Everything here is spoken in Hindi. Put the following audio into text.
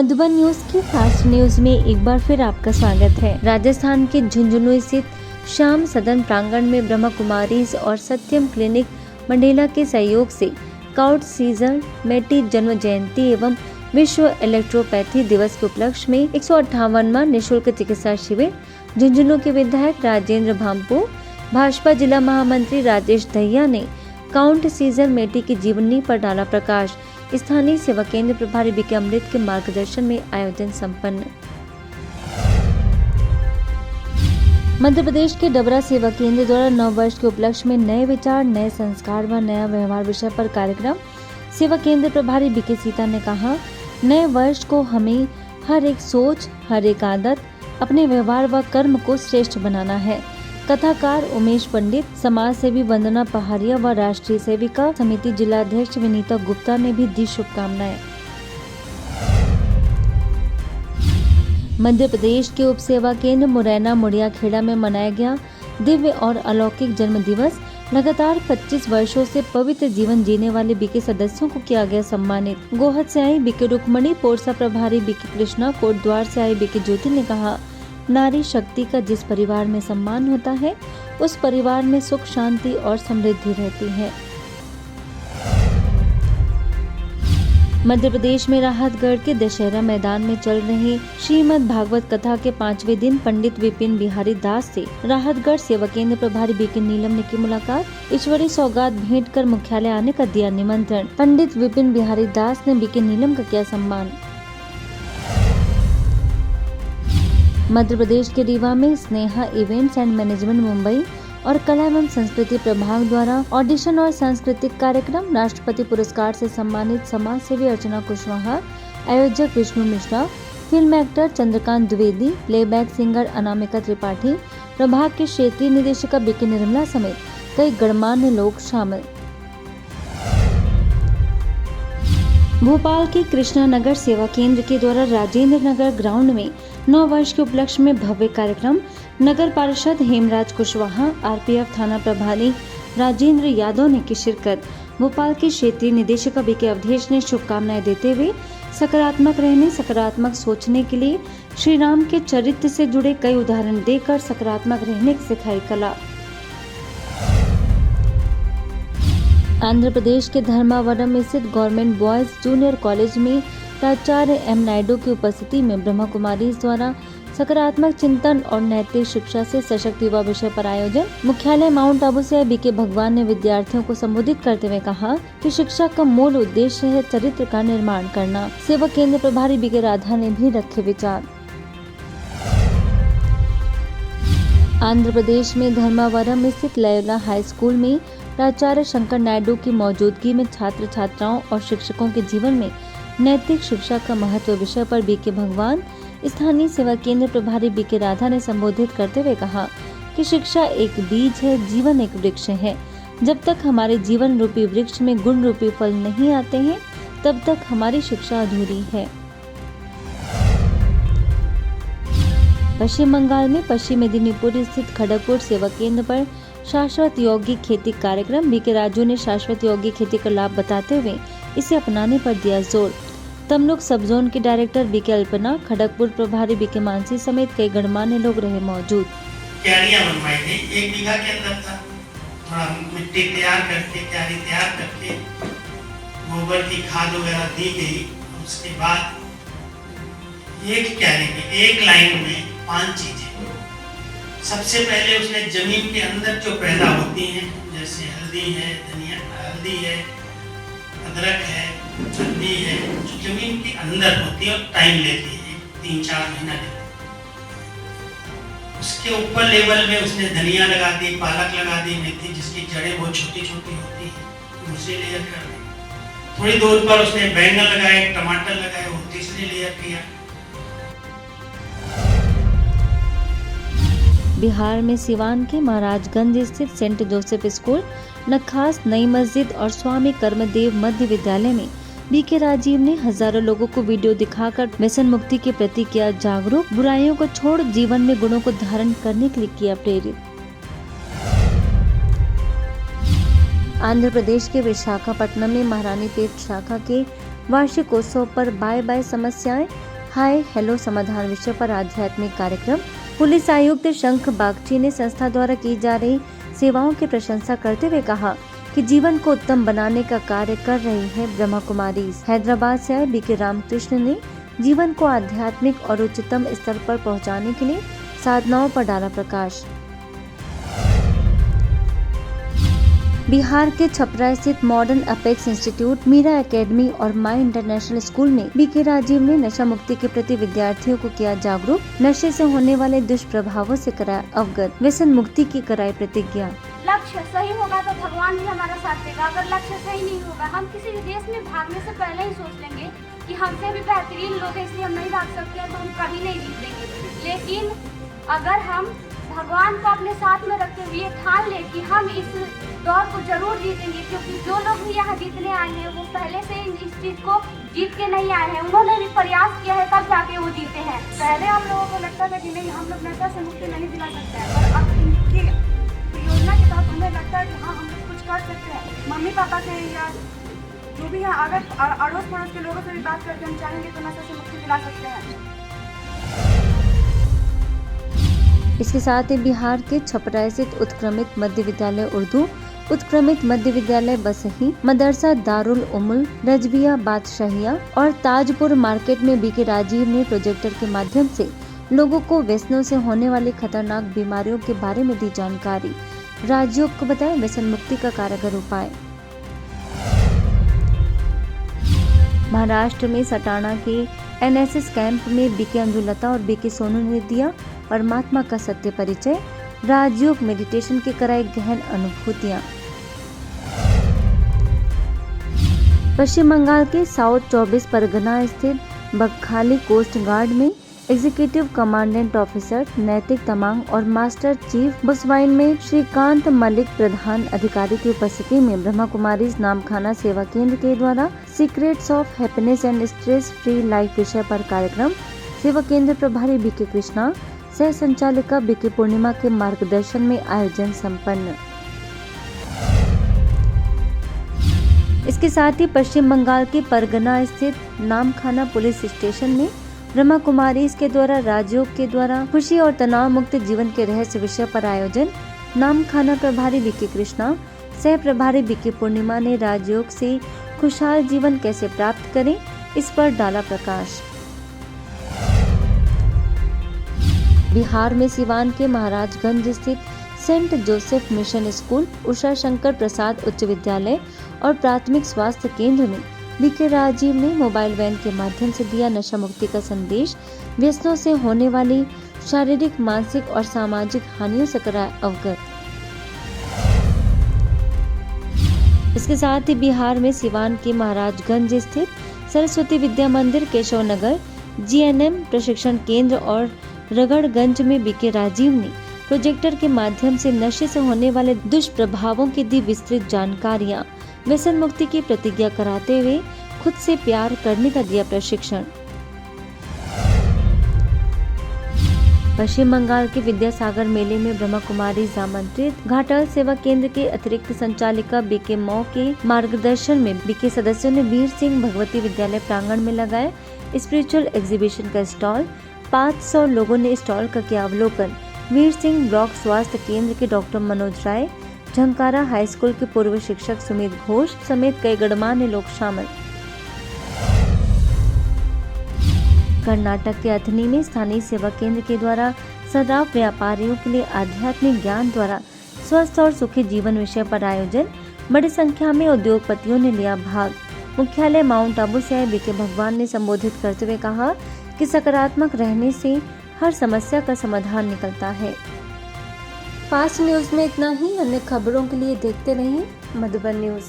मधुबन न्यूज की फास्ट न्यूज में एक बार फिर आपका स्वागत है। राजस्थान के झुंझुनू स्थित श्याम सदन प्रांगण में ब्रह्मा कुमारीज और सत्यम क्लिनिक मंडेला के सहयोग से स्काउट सीजर मेटी जन्म जयंती एवं विश्व इलेक्ट्रोपैथी दिवस के उपलक्ष्य में 158वां निःशुल्क चिकित्सा शिविर झुंझुनू के विधायक राजेंद्र भाम्पू, भाजपा जिला महामंत्री राजेश दहिया ने स्काउट सीजर मेटी की जीवनी पर डाला प्रकाश। स्थानीय सेवा केंद्र प्रभारी बीके अमृत के मार्गदर्शन में आयोजन संपन्न। मध्य प्रदेश के डबरा सेवा केंद्र द्वारा नव वर्ष के उपलक्ष्य में नए विचार, नए संस्कार व नया व्यवहार विषय पर कार्यक्रम। सेवा केंद्र प्रभारी बीके सीता ने कहा, नए वर्ष को हमें हर एक सोच, हर एक आदत, अपने व्यवहार व कर्म को श्रेष्ठ बनाना है। कथाकार उमेश पंडित, समाज सेवी वंदना पहाड़िया व राष्ट्रीय सेविका समिति जिलाध्यक्ष विनीता गुप्ता ने भी दी शुभकामनाएं। मध्य प्रदेश के उप सेवा केंद्र मुरैना मुड़िया खेड़ा में मनाया गया दिव्य और अलौकिक जन्म दिवस। लगातार 25 वर्षों से पवित्र जीवन जीने वाले बीके सदस्यों को किया गया सम्मानित। गोहद से आई बीके रुक्मणी, पोरसा प्रभारी बीके कृष्णा, कोटद्वार से आई बीके ज्योति ने कहा, नारी शक्ति का जिस परिवार में सम्मान होता है, उस परिवार में सुख, शांति और समृद्धि रहती है। मध्य प्रदेश में राहतगढ़ के दशहरा मैदान में चल रहे श्रीमद् भागवत कथा के 5वें दिन पंडित विपिन बिहारी दास से राहतगढ़ सेवा केंद्र प्रभारी बीके नीलम ने की मुलाकात। ईश्वरी सौगात भेंट कर मुख्यालय आने का दिया निमंत्रण। पंडित विपिन बिहारी दास ने बीके नीलम का किया सम्मान। मध्य प्रदेश के रीवा में Sneha events and management Mumbai और कला एवं संस्कृति प्रभाग द्वारा ऑडिशन और सांस्कृतिक कार्यक्रम। राष्ट्रपति पुरस्कार से सम्मानित समाज सेवी अर्चना कुशवाहा, आयोजक Vishnu Mishra, film actor Chandrakant Dwivedi, playback singer Anamika Tripathi, प्रभाग के क्षेत्रीय निदेशिका बीके निर्मला समेत कई गणमान्य लोग शामिल। भोपाल के कृष्णा नगर सेवा केंद्र के द्वारा राजेंद्र नगर ग्राउंड में 9 वर्ष के उपलक्ष्य में भव्य कार्यक्रम। नगर पार्षद हेमराज कुशवाहा, आरपीएफ थाना प्रभारी राजेंद्र यादव ने की शिरकत। भोपाल की क्षेत्रीय निदेशिका बीके अवधेश ने शुभकामनाएं देते हुए सकारात्मक रहने, सकारात्मक सोचने के लिए श्री राम के चरित्र से जुड़े कई उदाहरण देकर सकारात्मक रहने की सिखाई कला। आंध्र प्रदेश के धर्मावरम में स्थित गवर्नमेंट बॉयज जूनियर कॉलेज में प्राचार्य एम नायडू की उपस्थिति में ब्रह्मा कुमारीज द्वारा सकारात्मक चिंतन और नैतिक शिक्षा से सशक्त युवा विषय पर आयोजन। मुख्यालय माउंट आबू से बीके भगवान ने विद्यार्थियों को संबोधित करते हुए कहा कि शिक्षा का मूल उद्देश्य है चरित्र का निर्माण करना। सेवा केंद्र प्रभारी बीके राधा ने भी रखे विचार। आंध्र प्रदेश में धर्मावरम में स्थित लयोला हाई स्कूल में प्राचार्य शंकर नायडू की मौजूदगी में छात्र छात्राओं और शिक्षकों के जीवन में नैतिक शिक्षा का महत्व विषय पर बीके भगवान, स्थानीय सेवा केंद्र प्रभारी बीके राधा ने संबोधित करते हुए कहा कि शिक्षा एक बीज है, जीवन एक वृक्ष है। जब तक हमारे जीवन रूपी वृक्ष में गुण रूपी फल नहीं आते हैं, तब तक हमारी शिक्षा अधूरी है। पश्चिम बंगाल में पश्चिम मेदिनीपुर स्थित खड़गपुर सेवा केंद्र पर शाश्वत यौगिक खेती कार्यक्रम। बीके राजू ने शाश्वत यौगिक खेती का लाभ बताते हुए इसे अपनाने पर दिया जोर। तमलुक सब जोन की डायरेक्टर बीके अल्पना, खड़गपुर प्रभारी बीके मानसी समेत कई गणमान्य लोग रहे मौजूद। क्यारियां बनवाई थी, 1 बीघा के अंदर था। थोड़ा मिट्टी तैयार करके, क्यारी तैयार करके, गोबर की खाद वगैरह दी गई। उसके बाद एक क्यारी में, एक लाइन में 5 चीजें। सबसे पहले उसने जमीन के अंदर जो पैदा होती हैं, जैसे हल्दी है, धनिया, हल्दी है, अदरक है, हल्दी है, जो जमीन के अंदर होती है और टाइम लेती है, 3-4 महीना लेती है। उसके ऊपर लेवल में उसने धनिया लगा दी, पालक लगा दी, मेथी जिसकी जड़ें बहुत छोटी छोटी होती है, दूसरी लेयर कर दी। थोड़ी दूर पर उसने बैंगन लगाए, टमाटर लगाए, वो तीसरी लेयर किया। बिहार में सिवान के महाराजगंज स्थित सेंट जोसेफ स्कूल, नखास, नई मस्जिद और स्वामी कर्मदेव मध्य विद्यालय में बीके राजीव ने हजारों लोगों को वीडियो दिखाकर व्यसन मुक्ति के प्रति किया जागरूक। बुराइयों को छोड़ जीवन में गुणों को धारण करने के लिए किया प्रेरित। आंध्र प्रदेश के विशाखापट्टनम में महारानी पेट शाखा के वार्षिकोत्सव पर बाय बाय समस्याएं हाय हेलो समाधान विषय पर आध्यात्मिक कार्यक्रम। पुलिस आयुक्त शंख बागची ने संस्था द्वारा की जा रही सेवाओं की प्रशंसा करते हुए कहा कि जीवन को उत्तम बनाने का कार्य कर रही है ब्रह्मा कुमारीज। हैदराबाद से आए बीके रामकृष्ण ने जीवन को आध्यात्मिक और उच्चतम स्तर पर पहुंचाने के लिए साधनाओं पर डाला प्रकाश। बिहार के छपरा स्थित modern apex institute, Meera academy और माई इंटरनेशनल स्कूल में बीके राजीव ने नशा मुक्ति के प्रति विद्यार्थियों को किया जागरूक, नशे से होने वाले दुष्प्रभावों से कराया अवगत, व्यसन मुक्ति की कराई प्रतिज्ञा। लक्ष्य सही होगा तो भगवान भी हमारा साथ देगा। अगर लक्ष्य सही नहीं होगा, हम किसी भी देश में भागने से पहले ही सोच लेंगे कि हमसे भी बेहतरीन लोग हैं इसलिए हम नहीं भाग सकते हैं, तो हम कभी नहीं जीतेंगे। लेकिन अगर हम भगवान को अपने साथ में रखते हुए ठान ले कि हम इस दौर को जरूर जीतेंगे, क्योंकि जो लोग भी यहाँ जीतने आए हैं वो पहले से इस चीज को जीत के नहीं आए हैं, उन्होंने भी प्रयास किया है तब जाके वो जीते हैं। पहले हम लोगों को लगता था कि नहीं, हम लोग नशा से मुक्ति नहीं दिला सकते हैं, पर अब इनकी योजना के तहत हमें लगता है कि हाँ, हम लोग कुछ कर सकते हैं। मम्मी पापा से या जो भी है, अगर अड़ोस पड़ोस के लोगों से भी बात करके हम चाहेंगे तो नशे से मुक्ति दिला सकते हैं। इसके साथ ही बिहार के छपरा स्थित उत्क्रमित मध्य विद्यालय उर्दू, उत्क्रमित मध्य विद्यालय बसही, मदरसा दारुल उमुल रजबिया बादशाहिया और ताजपुर मार्केट में बीके राजीव ने प्रोजेक्टर के माध्यम से लोगों को व्यसनों से होने वाली खतरनाक बीमारियों के बारे में दी जानकारी। राजयोग को बताया व्यसन मुक्ति का कारगर उपाय। महाराष्ट्र में सटाना के एनएसएस कैंप में बीके अंजुलता और बीके सोनू ने दिया परमात्मा का सत्य परिचय। राजयोग मेडिटेशन के कराई गहन अनुभूतियां। पश्चिम बंगाल के साउथ 24 परगना स्थित बकखाली कोस्ट गार्ड में एग्जीक्यूटिव कमांडेंट ऑफिसर नैतिक तमांग और मास्टर चीफ बुसवाइन में श्रीकांत मलिक प्रधान अधिकारी की उपस्थिति में ब्रह्मा कुमारीज नामखाना सेवा केंद्र के द्वारा secrets of happiness and stress free life विषय पर कार्यक्रम। सेवा केंद्र प्रभारी बीके कृष्णा, सह संचालिका बीके पूर्णिमा के मार्गदर्शन में आयोजन संपन्न। इसके साथ ही पश्चिम बंगाल के परगना स्थित नामखाना पुलिस स्टेशन में ब्रह्मा कुमारीज के द्वारा राजयोग के द्वारा खुशी और तनाव मुक्त जीवन के रहस्य विषय पर आयोजन। नामखाना प्रभारी बीके कृष्णा, सह प्रभारी बीके पूर्णिमा ने राजयोग से खुशहाल जीवन कैसे प्राप्त करें, इस पर डाला प्रकाश। बिहार में सिवान के महाराजगंज स्थित Saint Joseph mission school, Usha Shankar Prasad उच्च विद्यालय और प्राथमिक स्वास्थ्य केंद्र में बीके राजीव ने मोबाइल वैन के माध्यम से दिया नशा मुक्ति का संदेश। व्यसनों से होने वाली शारीरिक, मानसिक और सामाजिक हानियों से कराया अवगत। इसके साथ ही बिहार में सिवान के महाराजगंज स्थित सरस्वती विद्या मंदिर, केशव नगर, जीएनएम प्रशिक्षण केंद्र और रगड़गंज में बीके राजीव ने प्रोजेक्टर के माध्यम से नशे से होने वाले दुष्प्रभावों की दी विस्तृत जानकारियां। व्यसन मुक्ति की प्रतिज्ञा कराते हुए खुद से प्यार करने का दिया प्रशिक्षण। पश्चिम बंगाल के विद्यासागर मेले में ब्रह्मा कुमारीज आमंत्रित। घाटल सेवा केंद्र के अतिरिक्त संचालिका बीके मौ के मार्गदर्शन में बीके सदस्यों ने वीर सिंह भगवती विद्यालय प्रांगण में लगाया स्पिरिचुअल एग्जीबिशन का स्टॉल। 500 लोगों ने स्टॉल का किया अवलोकन। वीर सिंह ब्लॉक स्वास्थ्य केंद्र के डॉक्टर मनोज राय, झंकारा हाई स्कूल के पूर्व शिक्षक सुमित घोष समेत कई गणमान्य लोग शामिल। कर्नाटक के अथनी में स्थानीय सेवा केंद्र के द्वारा शराब व्यापारियों के लिए आध्यात्मिक ज्ञान द्वारा स्वस्थ और सुखी जीवन विषय पर आयोजन। बड़ी संख्या में उद्योगपतियों ने लिया भाग। मुख्यालय माउंट आबू से आए बीके भगवान ने संबोधित करते हुए कहा कि सकारात्मक रहने से हर समस्या का समाधान निकलता है। फास्ट न्यूज में इतना ही। अन्य खबरों के लिए देखते रहिए मधुबन न्यूज।